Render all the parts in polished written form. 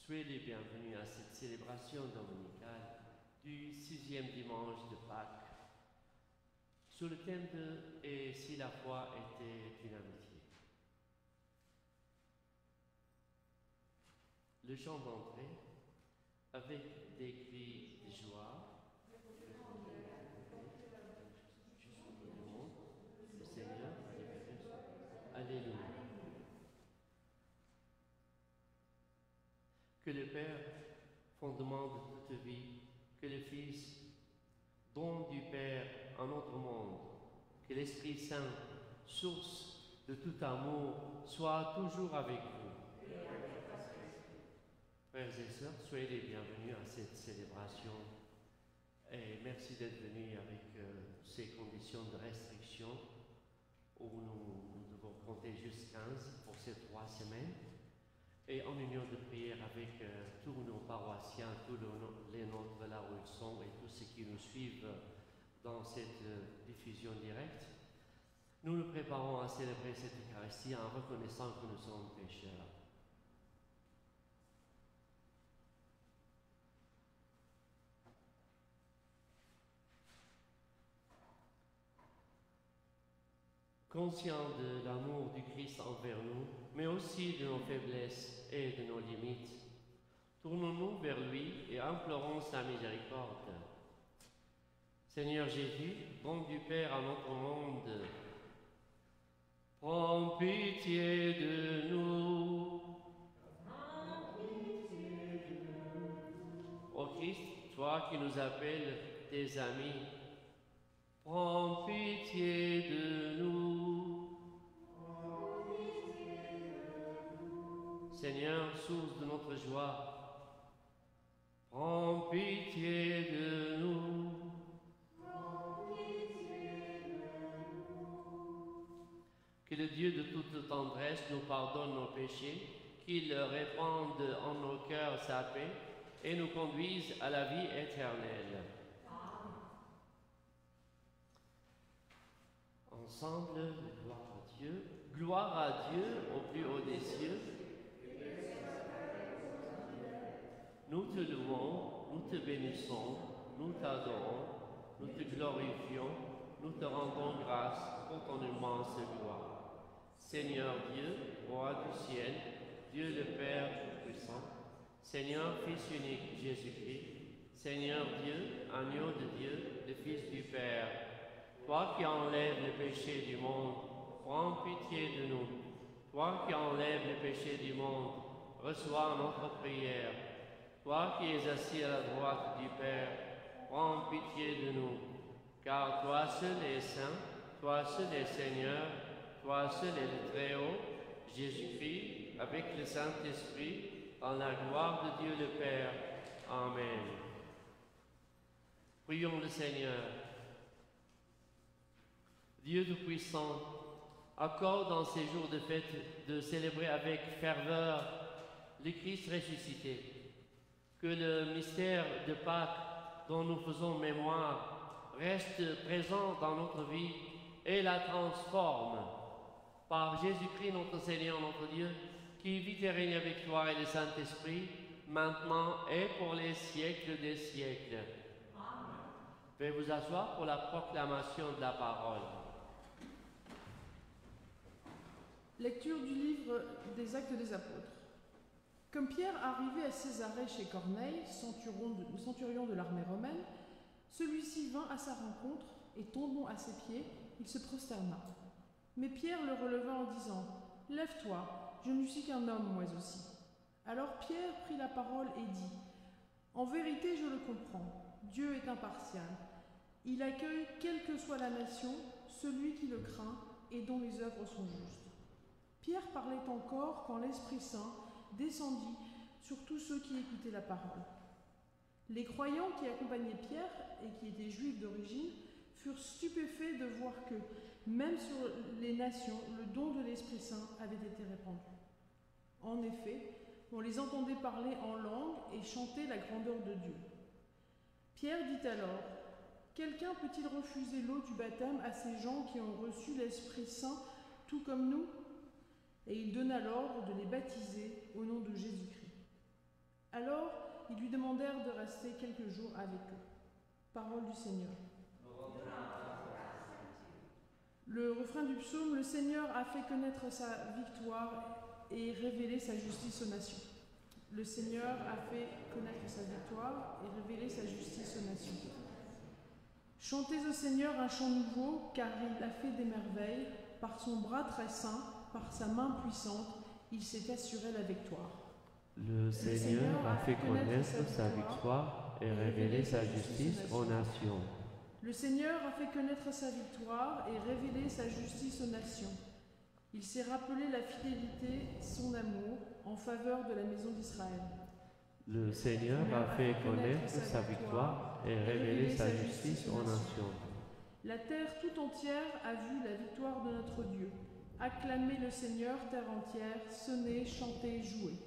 Soyez les bienvenus à cette célébration dominicale du 6e dimanche de Pâques, sous le thème de « Et si la foi était une amitié ». Le chant d'entrée, avec des cris de joie, le Seigneur a libéré. Alléluia. Que le Père, fondement de toute vie, que le Fils, don du Père en notre monde, que l'Esprit Saint, source de tout amour, soit toujours avec vous. Frères et sœurs, soyez les bienvenus à cette célébration et merci d'être venus avec ces conditions de restriction où nous devons compter juste 15 pour ces 3 semaines. Et en union de prière avec tous nos paroissiens, tous les nôtres là où ils sont et tous ceux qui nous suivent dans cette diffusion directe, nous nous préparons à célébrer cette Eucharistie en reconnaissant que nous sommes pécheurs. Conscients de l'amour du Christ envers nous, mais aussi de nos faiblesses et de nos limites, tournons-nous vers lui et implorons sa miséricorde. Seigneur Jésus, don du Père à notre monde, prends pitié de nous. Prends pitié de nous. Ô Christ, toi qui nous appelles tes amis, prends pitié de nous. Seigneur, source de notre joie, prends pitié de nous. Que le Dieu de toute tendresse nous pardonne nos péchés, qu'il répande en nos cœurs sa paix et nous conduise à la vie éternelle. Ensemble, gloire à Dieu au plus haut des cieux. Nous te louons, nous te bénissons, nous t'adorons, nous te glorifions, nous te rendons grâce pour ton immense gloire. Seigneur Dieu, roi du ciel, Dieu le Père Tout-Puissant, Seigneur Fils unique Jésus-Christ, Seigneur Dieu, agneau de Dieu, le Fils du Père, toi qui enlèves le péché du monde, prends pitié de nous. Toi qui enlèves le péché du monde, reçois notre prière. Toi qui es assis à la droite du Père, prends pitié de nous. Car toi seul es saint, toi seul es Seigneur, toi seul es le Très-Haut, Jésus-Christ, avec le Saint-Esprit, dans la gloire de Dieu le Père. Amen. Prions le Seigneur. Dieu Tout-Puissant, accorde dans ces jours de fête de célébrer avec ferveur le Christ ressuscité. Que le mystère de Pâques dont nous faisons mémoire reste présent dans notre vie et la transforme. Par Jésus-Christ notre Seigneur, notre Dieu, qui vit et règne avec toi et le Saint-Esprit, maintenant et pour les siècles des siècles. Amen. Veuillez vous asseoir pour la proclamation de la parole. Lecture du livre des Actes des Apôtres. Comme Pierre arrivait à Césarée chez Corneille, centurion de l'armée romaine, celui-ci vint à sa rencontre et tombant à ses pieds, il se prosterna. Mais Pierre le releva en disant « Lève-toi, je ne suis qu'un homme, moi aussi. » Alors Pierre prit la parole et dit « En vérité, je le comprends, Dieu est impartial. Il accueille, quelle que soit la nation, celui qui le craint et dont les œuvres sont justes. » Pierre parlait encore quand l'Esprit Saint descendit sur tous ceux qui écoutaient la parole. Les croyants qui accompagnaient Pierre et qui étaient juifs d'origine furent stupéfaits de voir que, même sur les nations, le don de l'Esprit Saint avait été répandu. En effet, on les entendait parler en langue et chanter la grandeur de Dieu. Pierre dit alors « Quelqu'un peut-il refuser l'eau du baptême à ces gens qui ont reçu l'Esprit Saint tout comme nous ?» Et il donna l'ordre de les baptiser au nom de Jésus-Christ. Alors, ils lui demandèrent de rester quelques jours avec eux. Parole du Seigneur. Le refrain du psaume, le Seigneur a fait connaître sa victoire et révélé sa justice aux nations. Le Seigneur a fait connaître sa victoire et révélé sa justice aux nations. Chantez au Seigneur un chant nouveau, car il a fait des merveilles. Par son bras très saint, par sa main puissante, il s'est assuré la victoire. Le Seigneur a fait connaître sa victoire et révélé sa justice aux nations. Le Seigneur a fait connaître sa victoire et révélé sa justice aux nations. Il s'est rappelé la fidélité, son amour, en faveur de la maison d'Israël. Le Seigneur a fait connaître sa victoire et révélé sa justice aux nations. La terre tout entière a vu la victoire de notre Dieu. Acclamez le Seigneur, terre entière, sonnez, chantez, jouez.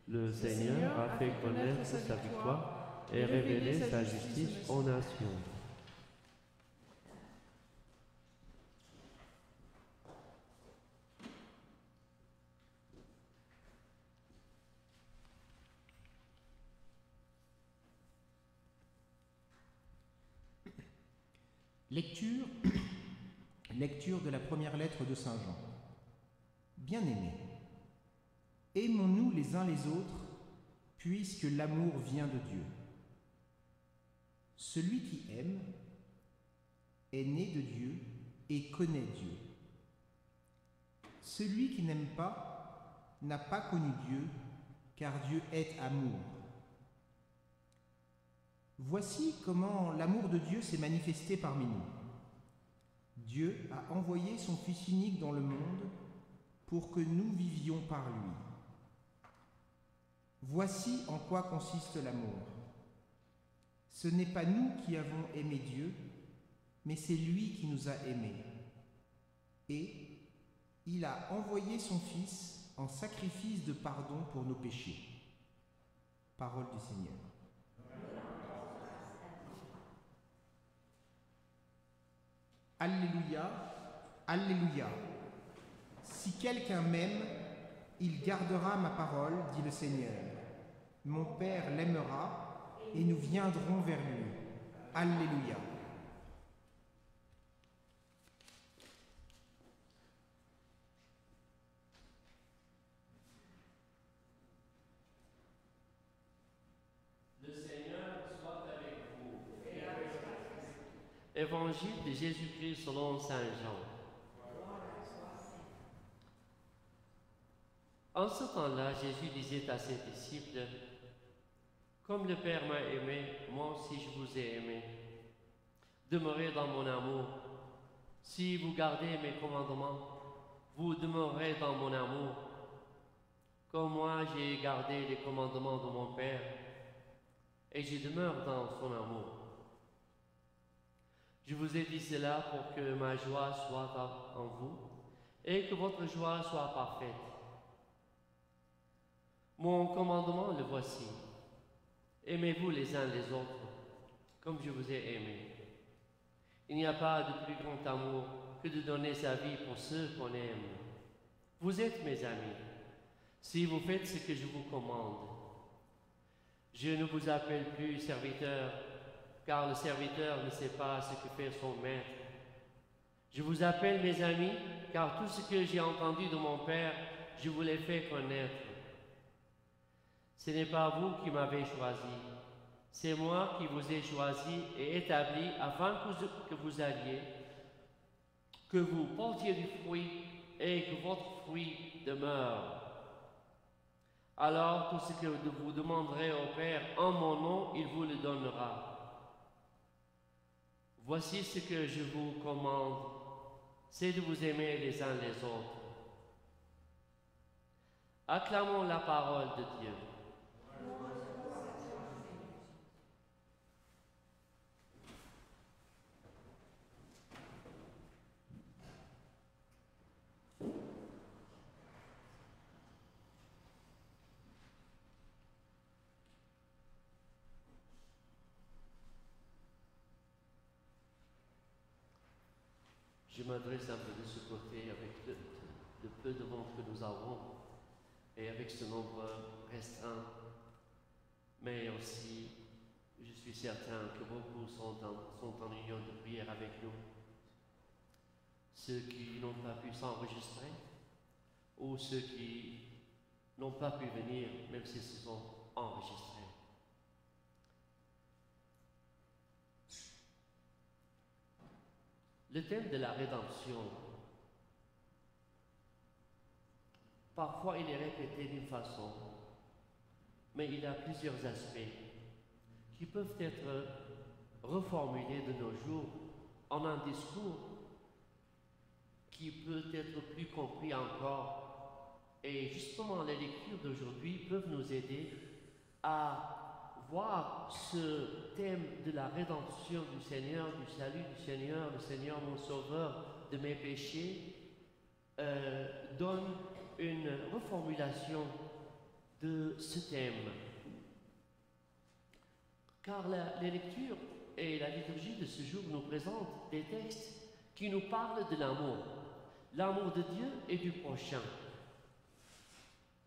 Le Seigneur a fait connaître sa victoire et révélé sa justice aux nations. Lecture de la première lettre de Saint Jean. Bien-aimés, aimons-nous les uns les autres, puisque l'amour vient de Dieu. Celui qui aime est né de Dieu et connaît Dieu. Celui qui n'aime pas n'a pas connu Dieu, car Dieu est amour. Voici comment l'amour de Dieu s'est manifesté parmi nous. Dieu a envoyé son Fils unique dans le monde pour que nous vivions par lui. Voici en quoi consiste l'amour. Ce n'est pas nous qui avons aimé Dieu, mais c'est lui qui nous a aimés. Et il a envoyé son Fils en sacrifice de pardon pour nos péchés. Parole du Seigneur. Alléluia, Alléluia. Si quelqu'un m'aime, il gardera ma parole, dit le Seigneur. Mon Père l'aimera et nous viendrons vers lui. Alléluia. Le Seigneur soit avec vous. Évangile de Jésus-Christ selon Saint Jean. En ce temps-là, Jésus disait à ses disciples, « Comme le Père m'a aimé, moi aussi je vous ai aimé. Demeurez dans mon amour. Si vous gardez mes commandements, vous demeurerez dans mon amour. Comme moi j'ai gardé les commandements de mon Père, et je demeure dans son amour. Je vous ai dit cela pour que ma joie soit en vous, et que votre joie soit parfaite. Mon commandement, le voici. Aimez-vous les uns les autres, comme je vous ai aimé. Il n'y a pas de plus grand amour que de donner sa vie pour ceux qu'on aime. Vous êtes mes amis, si vous faites ce que je vous commande. Je ne vous appelle plus serviteur, car le serviteur ne sait pas ce que fait son maître. Je vous appelle mes amis, car tout ce que j'ai entendu de mon Père, je vous l'ai fait connaître. Ce n'est pas vous qui m'avez choisi, c'est moi qui vous ai choisi et établi afin que vous alliez, que vous portiez du fruit et que votre fruit demeure. Alors tout ce que vous demanderez au Père en mon nom, il vous le donnera. Voici ce que je vous commande, c'est de vous aimer les uns les autres. Acclamons la parole de Dieu. Je m'adresse un peu de ce côté avec le peu de monde que nous avons et avec ce nombre restreint. mais aussi, je suis certain que beaucoup sont en union de prière avec nous. Ceux qui n'ont pas pu s'enregistrer, ou ceux qui n'ont pas pu venir, même s'ils se sont enregistrés. Le thème de la rédemption, parfois il est répété d'une façon, mais il a plusieurs aspects qui peuvent être reformulés de nos jours en un discours qui peut être plus compris encore. Et justement, les lectures d'aujourd'hui peuvent nous aider à voir ce thème de la rédemption du Seigneur, du salut du Seigneur, le Seigneur mon sauveur de mes péchés, donne une reformulation de ce thème. Car les lectures et la liturgie de ce jour nous présentent des textes qui nous parlent de l'amour de Dieu et du prochain.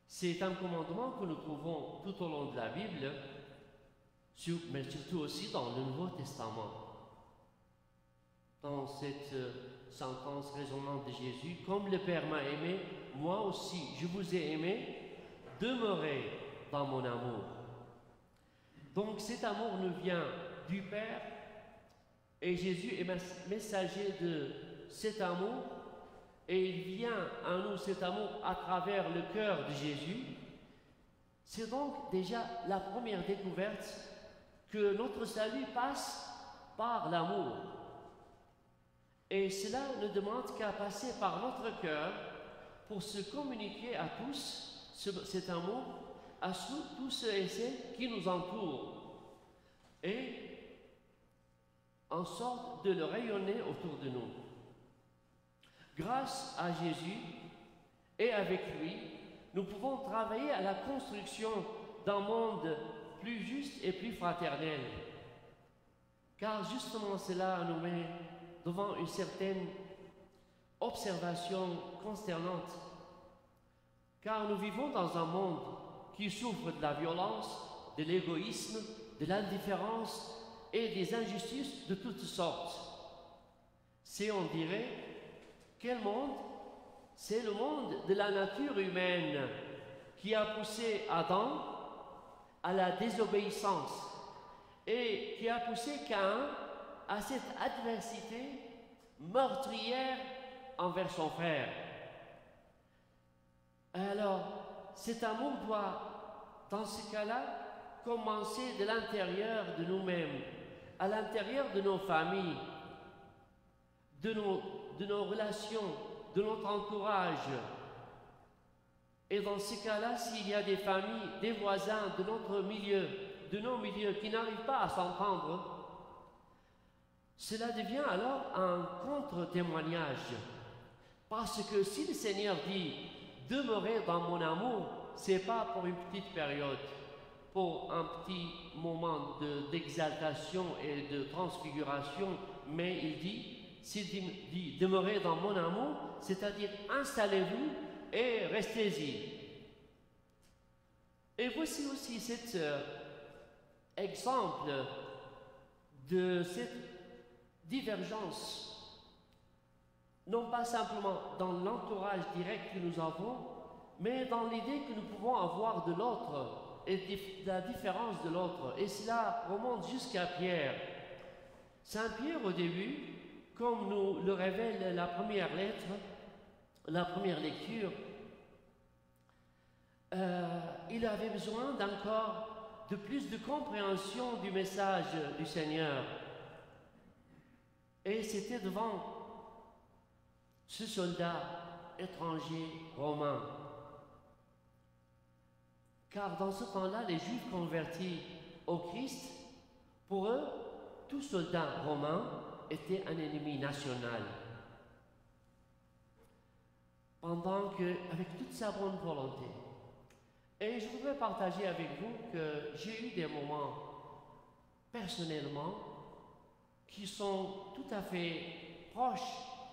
C'est un commandement que nous trouvons tout au long de la Bible, mais surtout aussi dans le Nouveau Testament. Dans cette sentence résonnante de Jésus, « Comme le Père m'a aimé, moi aussi je vous ai aimé, demeurez dans mon amour. » Donc cet amour nous vient du Père et Jésus est messager de cet amour et il vient à nous cet amour à travers le cœur de Jésus. C'est donc déjà la première découverte que notre salut passe par l'amour. Et cela ne demande qu'à passer par notre cœur pour se communiquer à tous cet amour, à tous ceux et celles qui nous entourent, et en sorte de le rayonner autour de nous. Grâce à Jésus et avec lui, nous pouvons travailler à la construction d'un monde plus juste et plus fraternel. Car justement cela nous met devant une certaine observation consternante. Car nous vivons dans un monde qui souffre de la violence, de l'égoïsme, de l'indifférence et des injustices de toutes sortes. C'est, on dirait, quel monde? C'est le monde de la nature humaine qui a poussé Adam à la désobéissance et qui a poussé Caïn à cette adversité meurtrière envers son frère. Alors, cet amour doit, dans ce cas-là, commencer de l'intérieur de nous-mêmes, à l'intérieur de nos familles, de nos relations, de notre entourage. Et dans ce cas-là, s'il y a des familles, des voisins de notre milieu, de nos milieux qui n'arrivent pas à s'entendre, cela devient alors un contre-témoignage. Parce que si le Seigneur dit « Demeurez dans mon amour », ce n'est pas pour une petite période, pour un petit moment d'exaltation et de transfiguration, mais il dit, s'il dit demeurez dans mon amour, c'est-à-dire installez-vous et restez-y. Et voici aussi cet exemple de cette divergence, non pas simplement dans l'entourage direct que nous avons, mais dans l'idée que nous pouvons avoir de l'autre et de la différence de l'autre. Et cela remonte jusqu'à Pierre. Saint Pierre, au début, comme nous le révèle la première lettre, la première lecture, il avait besoin d'encore de plus de compréhension du message du Seigneur. Et c'était devant ce soldat étranger romain. Car dans ce temps-là, les Juifs convertis au Christ, pour eux, tout soldat romain était un ennemi national. Pendant que, avec toute sa bonne volonté. Et je voudrais partager avec vous que j'ai eu des moments, personnellement, qui sont tout à fait proches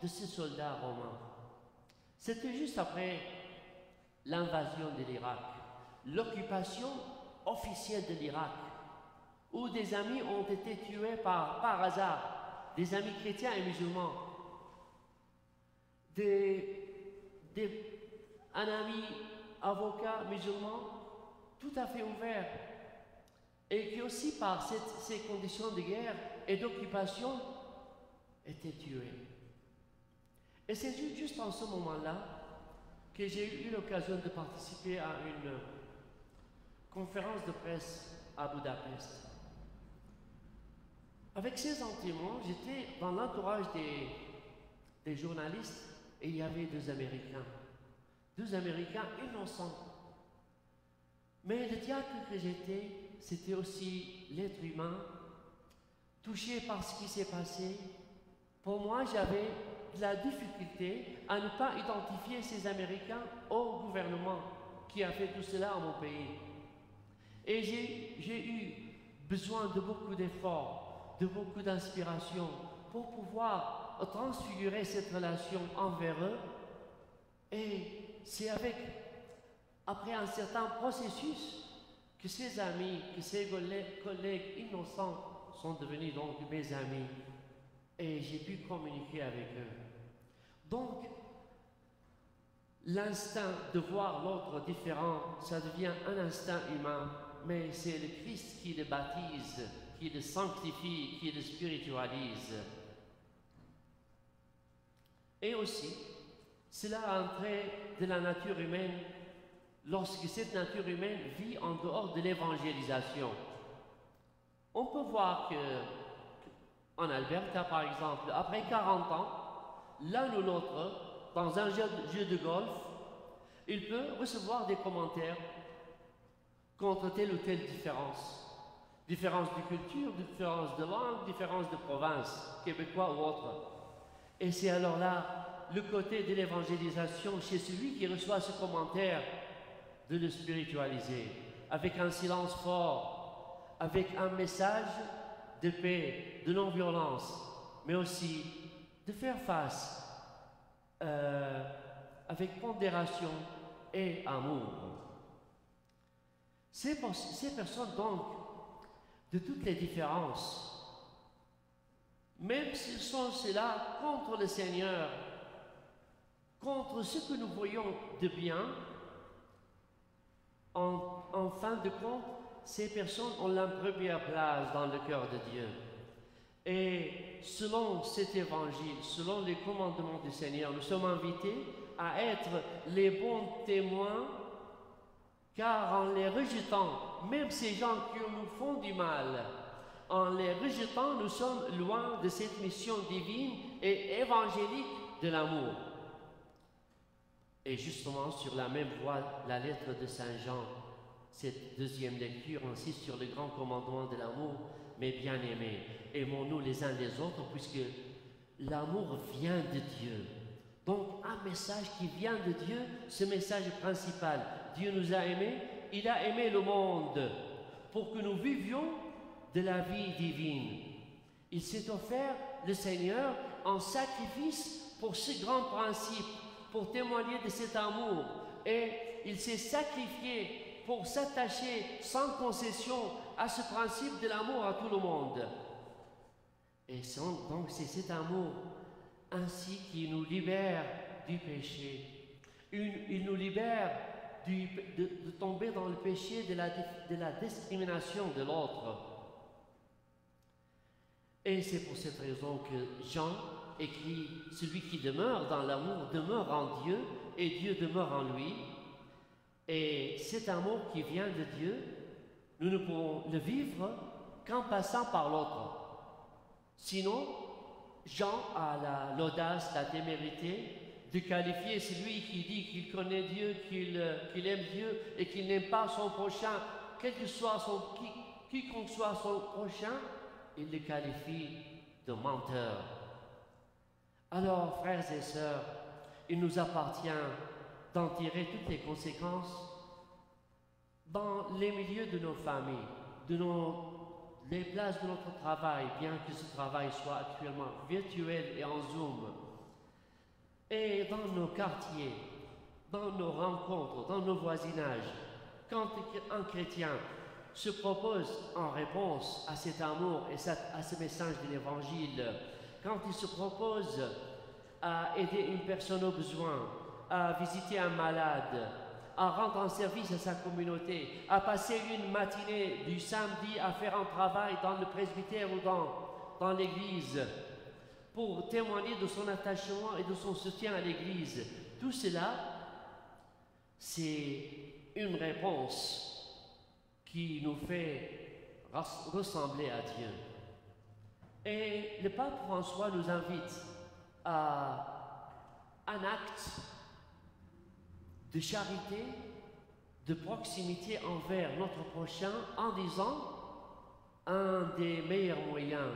de ces soldats romains. C'était juste après l'invasion de l'Irak, l'occupation officiels de l'Irak, où des amis ont été tués par hasard, des amis chrétiens et musulmans, un ami avocat musulman tout à fait ouvert, et qui aussi par ces conditions de guerre et d'occupation était tué. Et c'est juste en ce moment-là que j'ai eu l'occasion de participer à une conférence de presse à Budapest. Avec ces sentiments, j'étais dans l'entourage des journalistes et il y avait deux Américains innocents. Mais le diacre que j'étais, c'était aussi l'être humain, touché par ce qui s'est passé. Pour moi, j'avais de la difficulté à ne pas identifier ces Américains au gouvernement qui a fait tout cela en mon pays. Et j'ai eu besoin de beaucoup d'efforts, de beaucoup d'inspiration pour pouvoir transfigurer cette relation envers eux. Et c'est après un certain processus que ces amis, que ces collègues innocents sont devenus donc mes amis. Et j'ai pu communiquer avec eux. Donc, l'instinct de voir l'autre différent, ça devient un instinct humain, mais c'est le Christ qui le baptise, qui le sanctifie, qui le spiritualise. Et aussi, cela a un trait de la nature humaine lorsque cette nature humaine vit en dehors de l'évangélisation. On peut voir que en Alberta, par exemple, après 40 ans, l'un ou l'autre, dans un jeu de golf, il peut recevoir des commentaires contre telle ou telle différence. Différence de culture, différence de langue, différence de province, québécois ou autre. Et c'est alors là le côté de l'évangélisation chez celui qui reçoit ce commentaire, de le spiritualiser, avec un silence fort, avec un message de paix, de non-violence, mais aussi de faire face avec pondération et amour. Ces personnes donc, de toutes les différences, même s'ils sont cela contre le Seigneur, contre ce que nous voyons de bien, en fin de compte, ces personnes ont la première place dans le cœur de Dieu. Et selon cet évangile, selon les commandements du Seigneur, nous sommes invités à être les bons témoins, car en les rejetant, même ces gens qui nous font du mal, en les rejetant, nous sommes loin de cette mission divine et évangélique de l'amour. Et justement, sur la même voie, la lettre de Saint Jean, cette deuxième lecture insiste sur le grand commandement de l'amour. Mes bien-aimés, aimons-nous les uns les autres, puisque l'amour vient de Dieu. Donc, un message qui vient de Dieu, ce message principal. Dieu nous a aimés, il a aimé le monde pour que nous vivions de la vie divine. Il s'est offert, le Seigneur, en sacrifice pour ce grand principe, pour témoigner de cet amour. Et il s'est sacrifié pour s'attacher sans concession à ce principe de l'amour à tout le monde. Et donc c'est cet amour ainsi qui nous libère du péché. Il nous libère de tomber dans le péché de la discrimination de l'autre. Et c'est pour cette raison que Jean écrit « Celui qui demeure dans l'amour demeure en Dieu et Dieu demeure en lui ». Et cet amour qui vient de Dieu, nous ne pouvons le vivre qu'en passant par l'autre. Sinon, Jean a l'audace, la témérité de qualifier celui qui dit qu'il connaît Dieu, qu'il aime Dieu et qu'il n'aime pas son prochain, quiconque soit son prochain, il le qualifie de menteur. Alors, frères et sœurs, il nous appartient d'en tirer toutes les conséquences dans les milieux de nos familles, les places de notre travail, bien que ce travail soit actuellement virtuel et en Zoom, et dans nos quartiers, dans nos rencontres, dans nos voisinages. Quand un chrétien se propose en réponse à cet amour et à ce message de l'Évangile, quand il se propose à aider une personne au besoin, à visiter un malade, à rendre un service à sa communauté, à passer une matinée du samedi à faire un travail dans le presbytère ou dans l'église, pour témoigner de son attachement et de son soutien à l'église. Tout cela, c'est une réponse qui nous fait ressembler à Dieu. Et le pape François nous invite à un acte de charité, de proximité envers notre prochain, en disant un des meilleurs moyens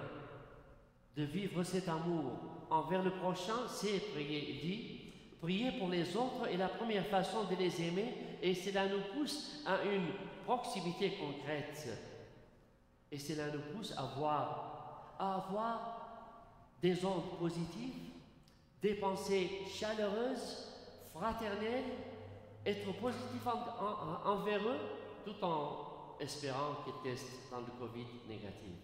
de vivre cet amour envers le prochain, c'est prier. Il dit, prier pour les autres est la première façon de les aimer, et cela nous pousse à une proximité concrète. Et cela nous pousse à avoir des ondes positives, des pensées chaleureuses, fraternelles, être positif envers eux, tout en espérant qu'ils testent dans le Covid négatif.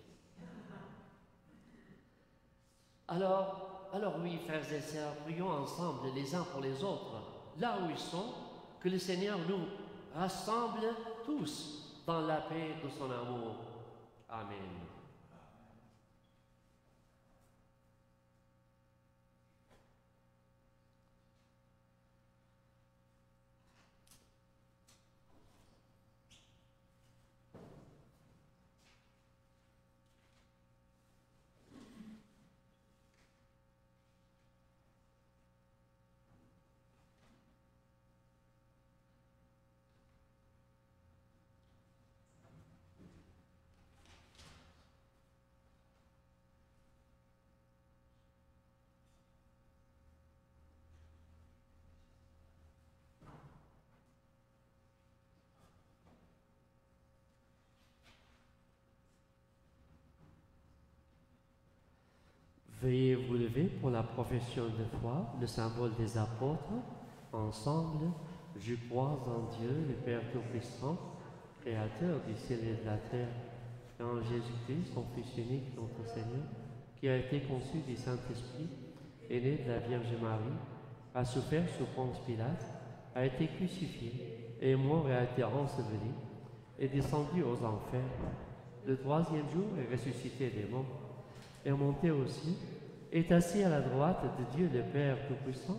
Alors oui, frères et sœurs, prions ensemble les uns pour les autres, là où ils sont, que le Seigneur nous rassemble tous dans la paix de son amour. Amen. Veuillez vous lever pour la profession de foi, le symbole des apôtres. Ensemble, je crois en Dieu, le Père Tout-Puissant, Créateur du ciel et de la terre, et en Jésus-Christ, son Fils unique, notre Seigneur, qui a été conçu du Saint-Esprit, est né de la Vierge Marie, a souffert sous Ponce Pilate, a été crucifié, est mort et a été enseveli, est descendu aux enfers. Le troisième jour est ressuscité des morts, est monté au ciel, est assis à la droite de Dieu le Père Tout-Puissant,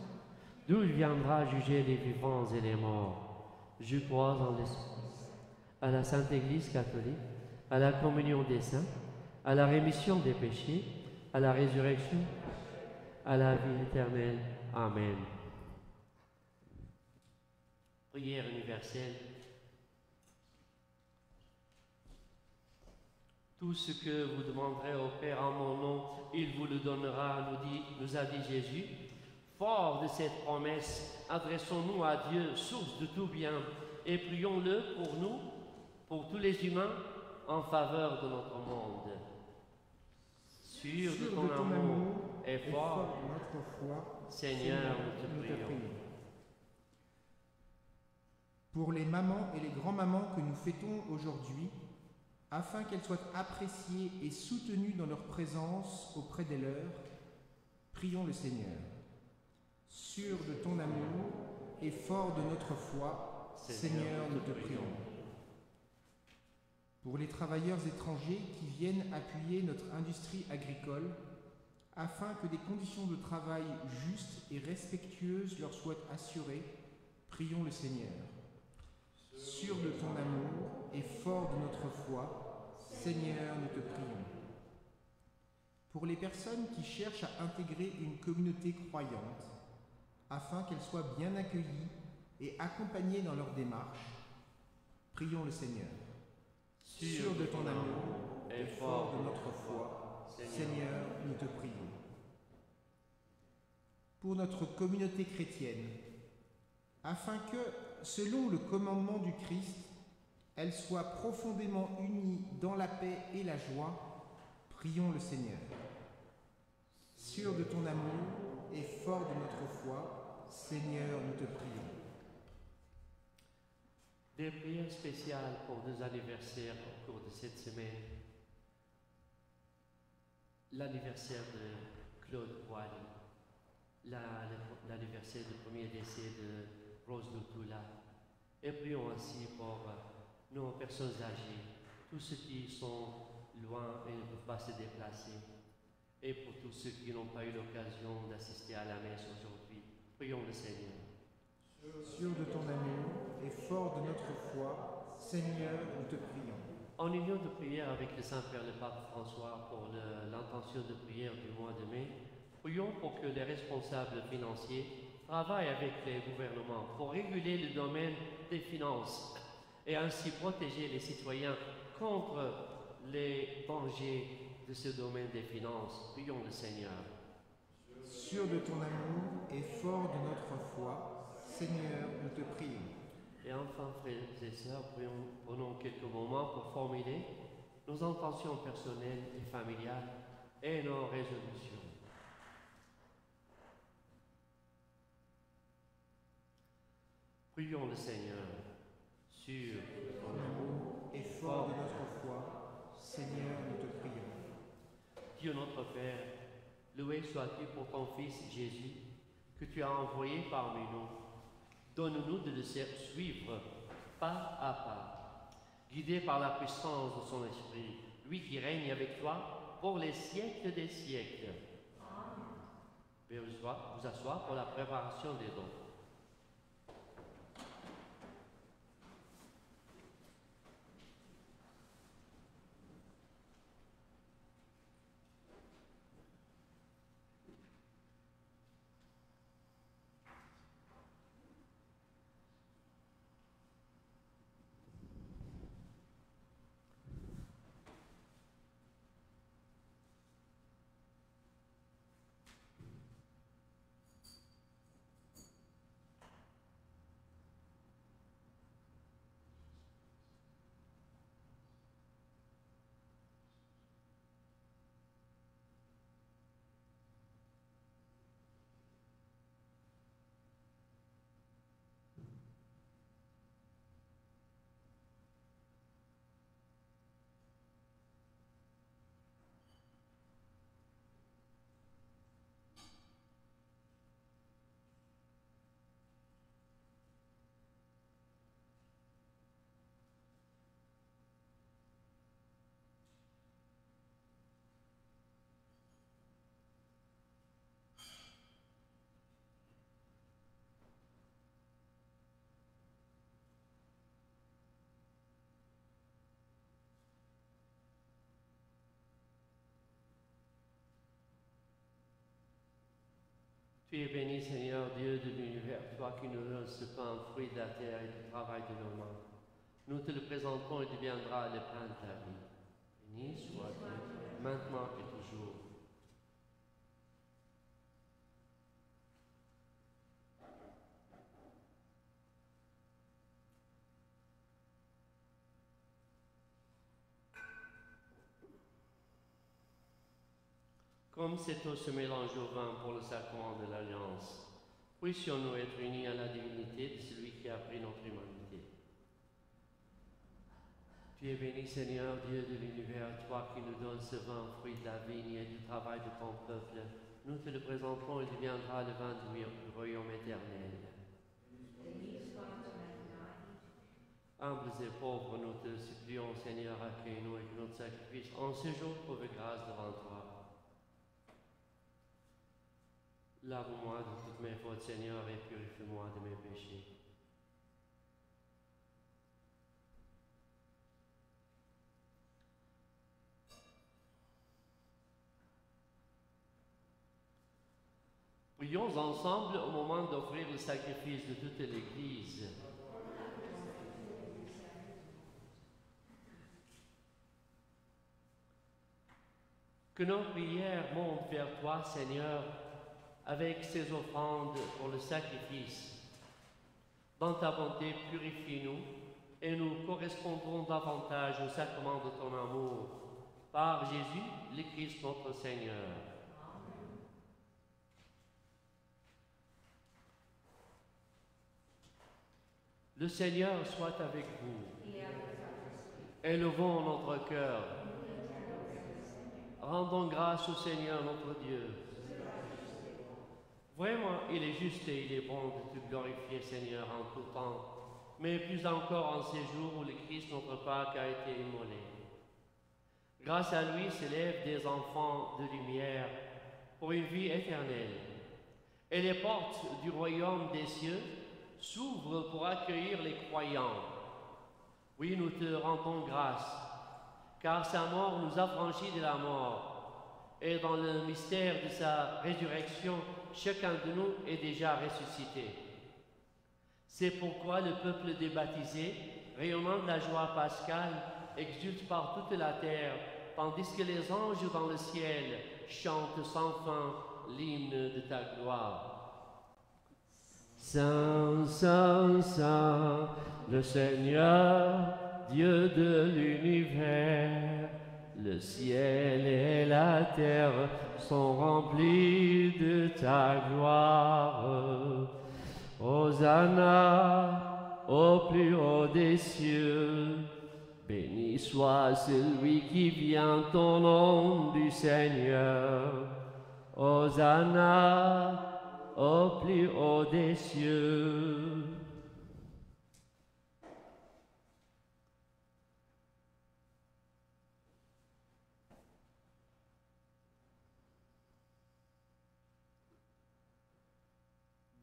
d'où il viendra juger les vivants et les morts. Je crois en l'Esprit, à la Sainte Église catholique, à la communion des saints, à la rémission des péchés, à la résurrection, à la vie éternelle. Amen. Prière universelle. Tout ce que vous demanderez au Père en mon nom, il vous le donnera, nous a dit Jésus. Fort de cette promesse, adressons-nous à Dieu, source de tout bien, et prions-le pour nous, pour tous les humains, en faveur de notre monde. Sûr de ton amour et fort notre foi, Seigneur, nous te prions. Pour les mamans et les grands-mamans que nous fêtons aujourd'hui, afin qu'elles soient appréciées et soutenues dans leur présence auprès des leurs, prions le Seigneur. Sûr de ton amour et fort de notre foi, Seigneur, nous te prions. Pour les travailleurs étrangers qui viennent appuyer notre industrie agricole, afin que des conditions de travail justes et respectueuses leur soient assurées, prions le Seigneur. Sûr de ton amour et fort de notre foi, Seigneur, nous te prions. Pour les personnes qui cherchent à intégrer une communauté croyante, afin qu'elles soient bien accueillies et accompagnées dans leur démarche, prions le Seigneur. Sûr de ton amour et fort de notre foi, Seigneur, nous te prions. Pour notre communauté chrétienne, afin que, selon le commandement du Christ, elle soit profondément unie dans la paix et la joie, prions le Seigneur. Sûr de ton amour et fort de notre foi, Seigneur, nous te prions. Des prières spéciales pour nos anniversaires au cours de cette semaine. L'anniversaire de Claude Boily, l'anniversaire du premier décès de Rose Lutula. Et prions ainsi pour nos personnes âgées, tous ceux qui sont loin et ne peuvent pas se déplacer, et pour tous ceux qui n'ont pas eu l'occasion d'assister à la messe aujourd'hui. Prions le Seigneur. Sûr de ton amour et fort de notre foi, Seigneur, nous te prions. En union de prière avec le Saint-Père le Pape François pour l'intention de prière du mois de mai, prions pour que les responsables financiers travaillent avec les gouvernements pour réguler le domaine des finances et ainsi protéger les citoyens contre les dangers de ce domaine des finances. Prions le Seigneur. Sûr de ton amour et fort de notre foi, Seigneur, nous te prions. Et enfin, frères et sœurs, prenons quelques moments pour formuler nos intentions personnelles et familiales et nos résolutions. Prions le Seigneur. Sûr de ton amour et fort de notre foi, Seigneur, nous te prions. Dieu notre Père, loué sois-tu pour ton Fils Jésus, que tu as envoyé parmi nous. Donne-nous de le suivre pas à pas, guidé par la puissance de son Esprit, lui qui règne avec toi pour les siècles des siècles. Amen. Veuillez vous asseoir pour la préparation des dons. Tu es béni, Seigneur, Dieu de l'univers, toi qui nous donnes ce pain, fruit de la terre et du travail de nos mains. Nous te le présentons et deviendra le pain de ta vie. Béni sois-tu, maintenant et toujours. Comme cette eau se mélange au vin pour le sacrement de l'Alliance, puissions-nous être unis à la divinité de celui qui a pris notre humanité. Tu es béni, Seigneur, Dieu de l'univers, toi qui nous donnes ce vin, fruit de la vigne et du travail de ton peuple. Nous te le présentons et deviendra le vin du royaume éternel. Humbles et pauvres, nous te supplions, Seigneur, accueille-nous et que notre sacrifice en ce jour trouve grâce devant toi. Lave-moi de toutes mes fautes, Seigneur, et purifie-moi de mes péchés. Prions ensemble au moment d'offrir le sacrifice de toute l'Église. Que nos prières montent vers toi, Seigneur, avec ces offrandes pour le sacrifice. Dans ta bonté, purifie-nous et nous correspondrons davantage au sacrement de ton amour. Par Jésus, le Christ notre Seigneur. Amen. Le Seigneur soit avec vous. Élevons notre cœur. Rendons grâce au Seigneur notre Dieu. Vraiment, il est juste et il est bon de te glorifier, Seigneur, en tout temps, mais plus encore en ces jours où le Christ, notre Pâque, a été immolé. Grâce à lui s'élèvent des enfants de lumière pour une vie éternelle. Et les portes du royaume des cieux s'ouvrent pour accueillir les croyants. Oui, nous te rendons grâce, car sa mort nous a franchis de la mort. Et dans le mystère de sa résurrection, chacun de nous est déjà ressuscité. C'est pourquoi le peuple des baptisés, rayonnant de la joie pascale, exulte par toute la terre, tandis que les anges dans le ciel chantent sans fin l'hymne de ta gloire. Saint, Saint, Saint, le Seigneur, Dieu de l'univers, le ciel et la terre sont remplis de ta gloire. Hosanna au plus haut des cieux. Béni soit celui qui vient au nom du Seigneur. Hosanna au plus haut des cieux.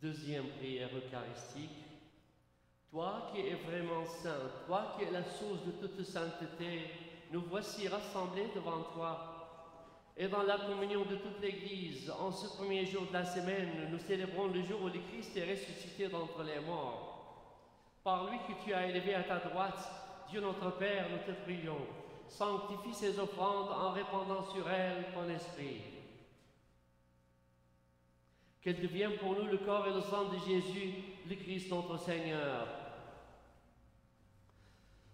Deuxième prière eucharistique. Toi qui es vraiment saint, toi qui es la source de toute sainteté, nous voici rassemblés devant toi. Et dans la communion de toute l'Église, en ce premier jour de la semaine, nous célébrons le jour où le Christ est ressuscité d'entre les morts. Par lui que tu as élevé à ta droite, Dieu notre Père, nous te prions, sanctifie ces offrandes en répandant sur elles ton esprit. Qu'elle devienne pour nous le corps et le sang de Jésus, le Christ notre Seigneur.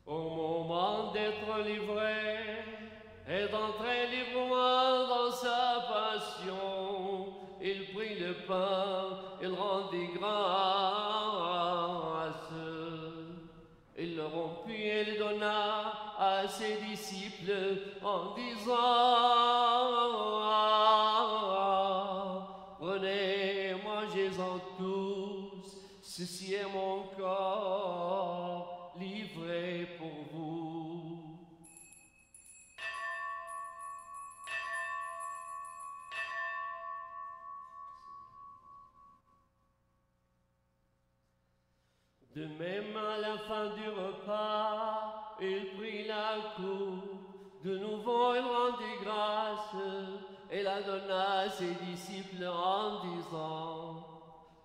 Au moment d'être livré et d'entrer librement dans sa passion, il prit le pain, il rendit grâce. Il le rompit et le donna à ses disciples en disant: prenez, mangez-en tous, ceci est mon corps livré pour vous. De même, à la fin du repas, il prit la coupe, de nouveau il rendit grâce, et la donna à ses disciples en disant: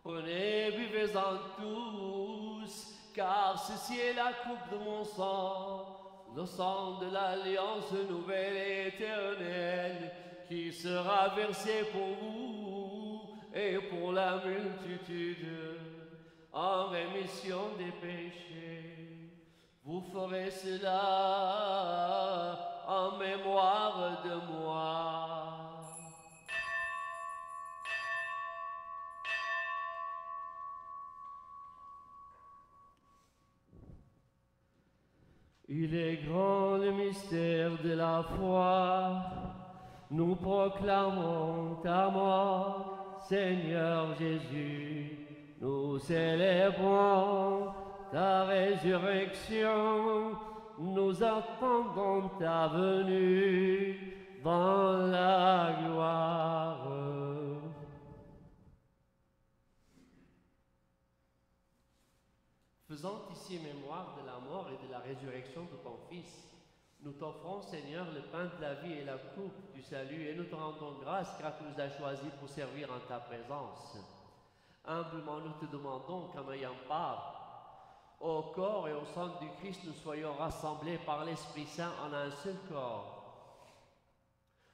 prenez, buvez-en tous, car ceci est la coupe de mon sang, le sang de l'alliance nouvelle et éternelle, qui sera versé pour vous et pour la multitude, en rémission des péchés. Vous ferez cela en mémoire de moi. Il est grand le mystère de la foi. Nous proclamons ta mort, Seigneur Jésus. Nous célébrons ta résurrection. Nous attendons ta venue dans la gloire. Faisant ici mémoire de la mort et de la résurrection de ton Fils, nous t'offrons, Seigneur, le pain de la vie et la coupe du salut, et nous te rendons grâce car tu nous as choisis pour servir en ta présence. Humblement, nous te demandons qu'en ayant part au corps et au sang du Christ, nous soyons rassemblés par l'Esprit Saint en un seul corps.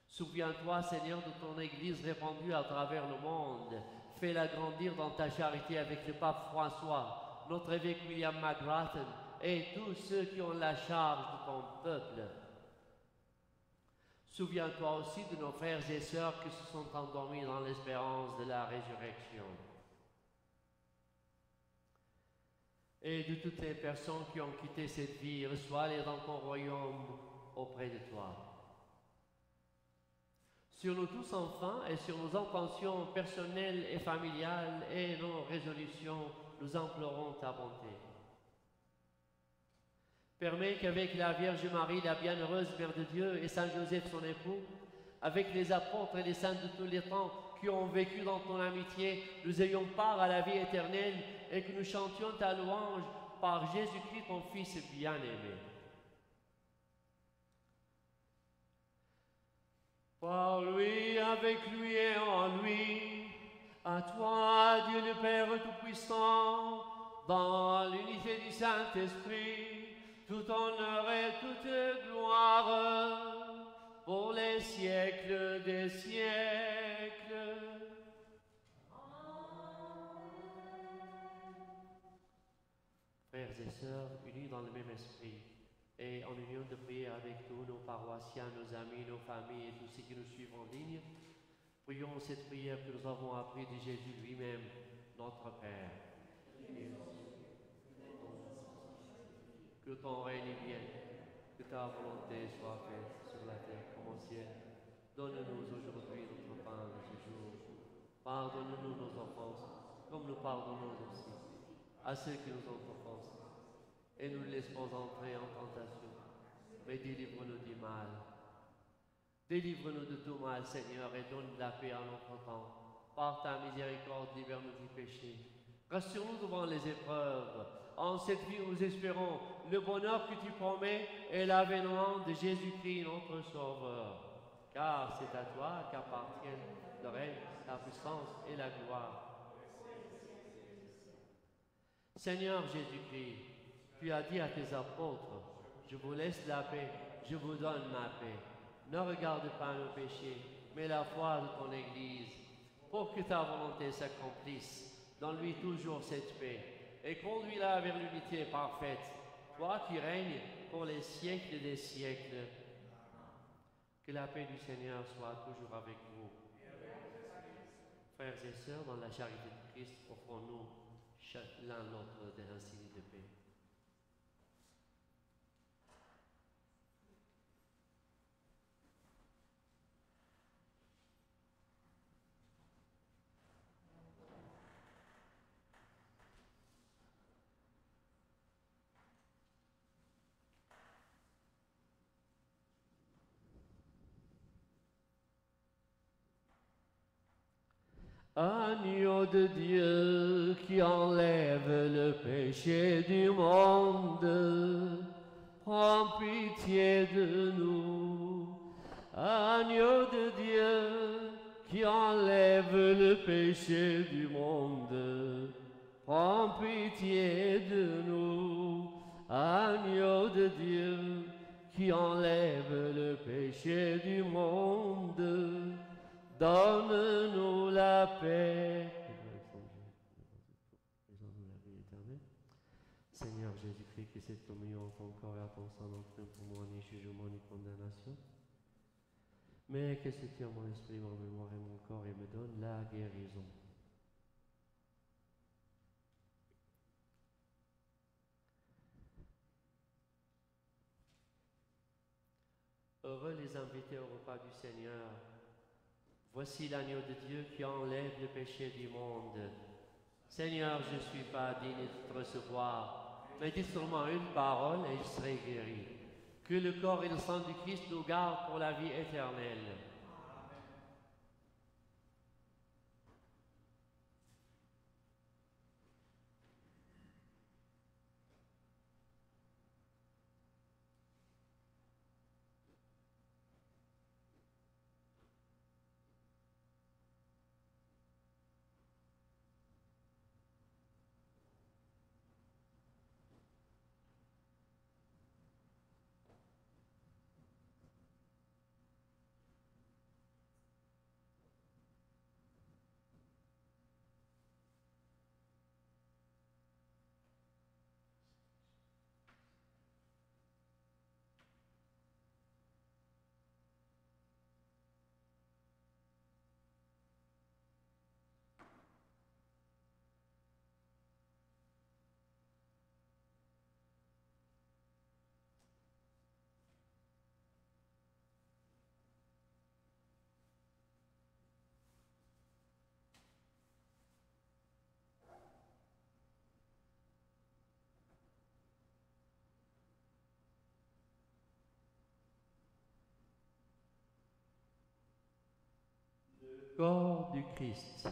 Souviens-toi, Seigneur, de ton Église répandue à travers le monde. Fais-la grandir dans ta charité avec le pape François, notre évêque William McGrattan et tous ceux qui ont la charge de ton peuple. Souviens-toi aussi de nos frères et sœurs qui se sont endormis dans l'espérance de la résurrection. Et de toutes les personnes qui ont quitté cette vie, reçois-les dans ton royaume auprès de toi. Sur nous tous enfin et sur nos intentions personnelles et familiales et nos résolutions, nous implorons ta bonté. Permets qu'avec la Vierge Marie, la bienheureuse Mère de Dieu, et Saint Joseph son époux, avec les apôtres et les saints de tous les temps qui ont vécu dans ton amitié, nous ayons part à la vie éternelle et que nous chantions ta louange par Jésus-Christ, ton Fils bien-aimé. Par lui, avec lui et en lui, à toi, Dieu le Père Tout-Puissant, dans l'unité du Saint-Esprit, tout honneur et toute gloire, pour les siècles des siècles. Frères et sœurs, unis dans le même esprit, et en union de prière avec tous nos paroissiens, nos amis, nos familles et tous ceux qui nous suivent en ligne, prions cette prière que nous avons apprise de Jésus lui-même, notre Père. Que ton règne vienne, que ta volonté soit faite sur la terre comme au ciel. Donne-nous aujourd'hui notre pain de ce jour. Pardonne-nous nos offenses, comme nous pardonnons aussi à ceux qui nous ont offensés. Et nous ne laisse pas entrer en tentation, mais délivre-nous du mal. Délivre-nous de tout mal, Seigneur, et donne la paix à notre temps. Par ta miséricorde, libère-nous du péché. Rassure-nous devant les épreuves. En cette vie, nous espérons le bonheur que tu promets et l'avènement de Jésus-Christ, notre Sauveur. Car c'est à toi qu'appartiennent le règne, la puissance et la gloire. Seigneur Jésus-Christ, tu as dit à tes apôtres, je vous laisse la paix, je vous donne ma paix. Ne regarde pas nos péchés, mais la foi de ton Église, pour que ta volonté s'accomplisse. Donne-lui toujours cette paix et conduis-la vers l'unité parfaite, toi qui règnes pour les siècles des siècles. Que la paix du Seigneur soit toujours avec vous. Frères et sœurs, dans la charité de Christ, offrons-nous l'un l'autre des insignes de paix. Agneau de Dieu qui enlève le péché du monde, prends pitié de nous. Agneau de Dieu qui enlève le péché du monde, prends pitié de nous. Agneau de Dieu qui enlève le péché du monde, donne-nous la paix. Seigneur Jésus-Christ, que cette communion en ton corps et à ton sang n'entraîne pour moi ni jugement ni condamnation, mais que se tire mon esprit, mon mémoire et mon corps et me donne la guérison. Heureux les invités au repas du Seigneur. Voici l'agneau de Dieu qui enlève le péché du monde. Seigneur, je ne suis pas digne de te recevoir, mais dis seulement une parole et je serai guéri. Que le corps et le sang du Christ nous gardent pour la vie éternelle. corps du Christ.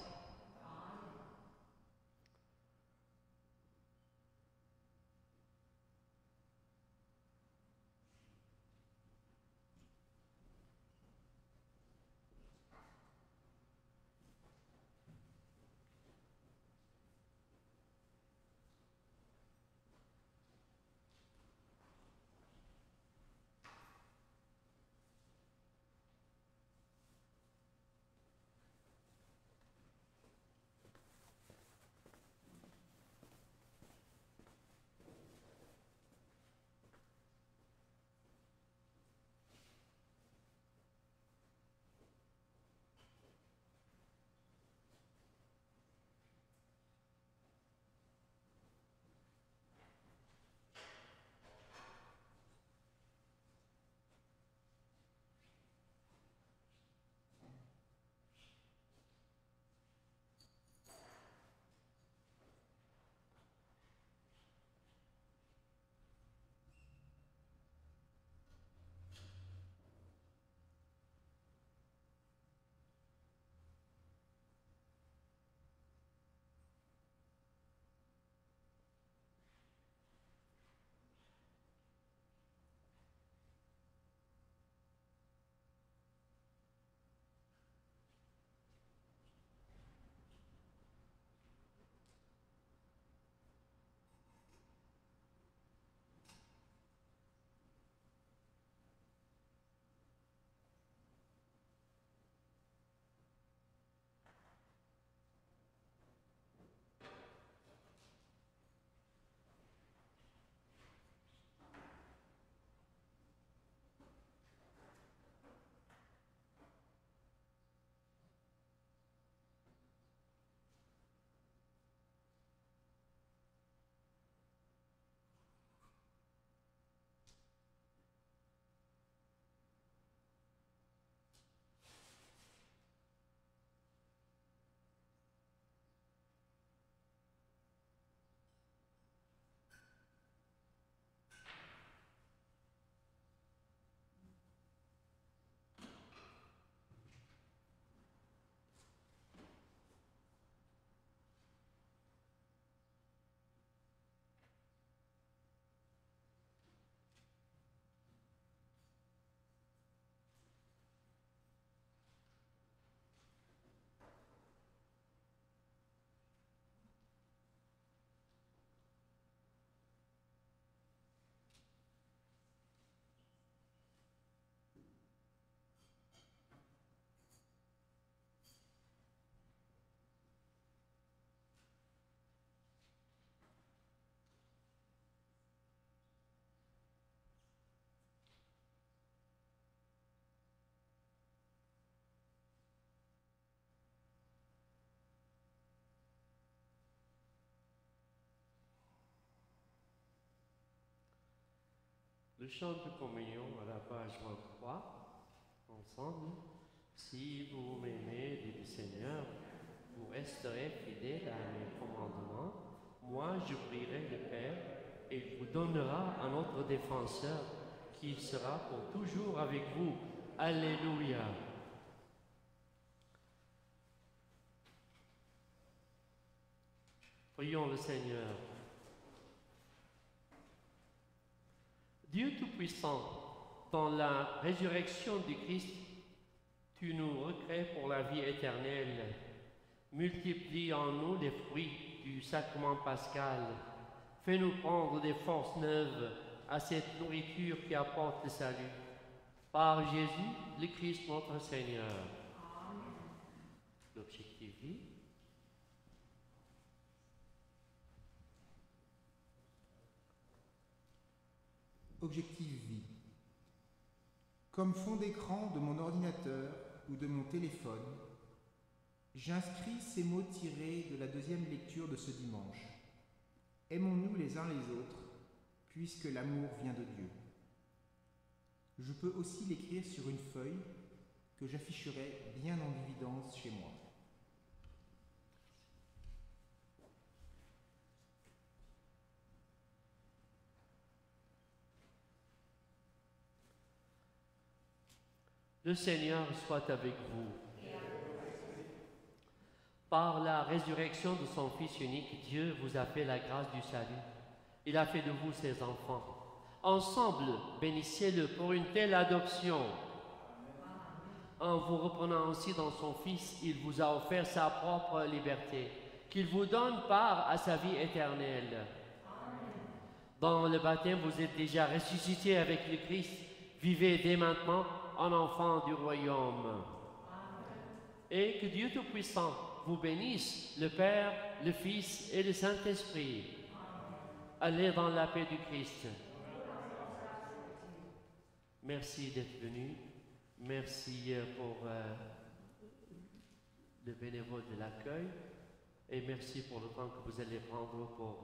Le chant de communion à la page 23, ensemble. Si vous m'aimez, dit le Seigneur, vous resterez fidèles à mes commandements. Moi, je prierai le Père et il vous donnera un autre défenseur qui sera pour toujours avec vous. Alléluia. Prions le Seigneur. Dieu Tout-Puissant, dans la résurrection du Christ, tu nous recrées pour la vie éternelle. Multiplie en nous les fruits du sacrement pascal. Fais-nous prendre des forces neuves à cette nourriture qui apporte le salut. Par Jésus, le Christ notre Seigneur. Amen. L'objectif vie. Objectif vie. Comme fond d'écran de mon ordinateur ou de mon téléphone, j'inscris ces mots tirés de la deuxième lecture de ce dimanche. Aimons-nous les uns les autres, puisque l'amour vient de Dieu. Je peux aussi l'écrire sur une feuille que j'afficherai bien en évidence chez moi. Le Seigneur soit avec vous. Par la résurrection de son Fils unique, Dieu vous a fait la grâce du salut. Il a fait de vous ses enfants. Ensemble, bénissez-le pour une telle adoption. En vous reprenant aussi dans son Fils, il vous a offert sa propre liberté, qu'il vous donne part à sa vie éternelle. Dans le baptême, vous êtes déjà ressuscités avec le Christ. Vivez dès maintenant en enfants du royaume. Et que Dieu Tout-Puissant vous bénisse, le Père, le Fils et le Saint-Esprit. Allez dans la paix du Christ. Merci d'être venu. Merci pour le bénévole de l'accueil. Et merci pour le temps que vous allez prendre pour